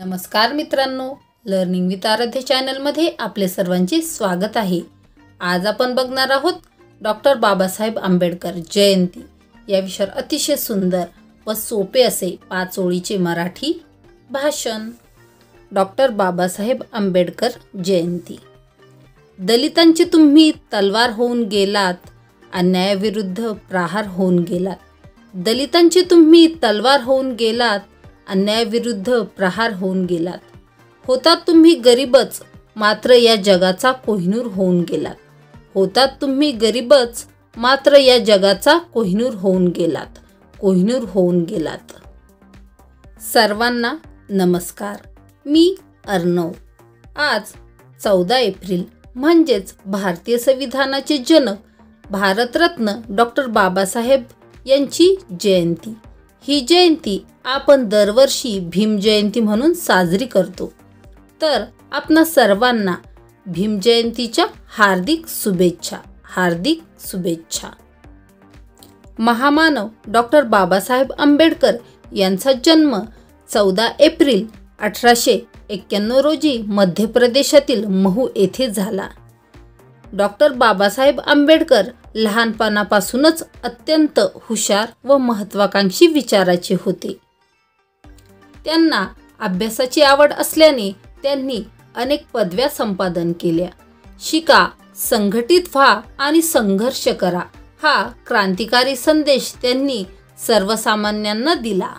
नमस्कार मित्रांनो, learning with आराध्य चॅनलमध्ये आपले सर्वांचे स्वागत आहे। आज आपण बघणार आहोत डॉक्टर बाबासाहेब आंबेडकर जयंती या विषयावर अतिशय सुंदर व सोपे असे 5 ओळीचे मराठी भाषण। डॉक्टर बाबासाहेब आंबेडकर जयंती। दलितांची तुम्ही तलवार होऊन गेलात, अन्यायाविरुद्ध प्रहार होऊन गेलात। दलितांची तुम्ही तलवार होऊन गेलात, अन्यायाविरुद्ध प्रहार होऊन गेलात। होतात तुम्ही गरीबच, मात्र या जगाचा कोहिनूर होऊन गेलात। होतात तुम्ही गरीबच, मात्र या जगाचा कोहिनूर होऊन गेलात, कोहिनूर होऊन गेलात। सर्वांना नमस्कार, मी अर्णव। आज 14 एप्रिल म्हणजेच भारतीय संविधानाचे जनक भारतरत्न डॉक्टर बाबासाहेब यांची जयंती। ही जयंती आपण दरवर्षी भीम जयंती म्हणून साजरी करतो। तर आपणा सर्वांना भीम जयंतीच्या हार्दिक शुभेच्छा, हार्दिक शुभेच्छा। महामानव डॉक्टर बाबासाहेब आंबेडकर यांचा जन्म 14 एप्रिल 1891 रोजी मध्य प्रदेशातील महू येथे झाला। डॉक्टर बाबासाहेब आंबेडकर लहानपणापासूनच अत्यंत हुशार व महत्त्वाकांक्षी विचाराचे होते। त्यांना अभ्यासाची आवड असल्याने त्यांनी अनेक पदव्या संपादन केल्या। शिका, संघटित व्हा आणि संघर्ष करा हा क्रांतिकारी संदेश त्यांनी सर्वसामान्यांना दिला।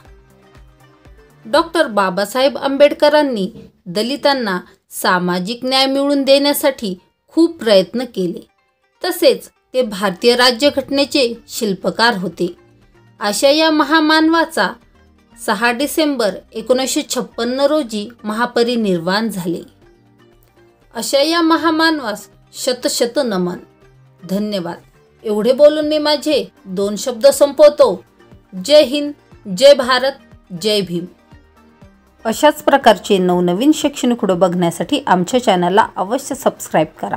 डॉक्टर बाबासाहेब आंबेडकरांनी दलितांना सामाजिक न्याय मिळवून देण्यासाठी खूप प्रयत्न केले। तसेच ते भारतीय राज्यघटनेचे शिल्पकार होते। अशा या महामानवाचा 6 डिसेंबर 1956 रोजी महापरिनिर्वाण झाले। अशा या महामानवास शत नमन। धन्यवाद। एवढे बोलून मी माझे 2 शब्द संपवतो। जय हिंद, जय भारत, जय भीम। अशाच प्रकारचे नवनवीन शैक्षणिक व्हिडिओ बघण्यासाठी आमच्या चॅनलला अवश्य सबस्क्राईब करा।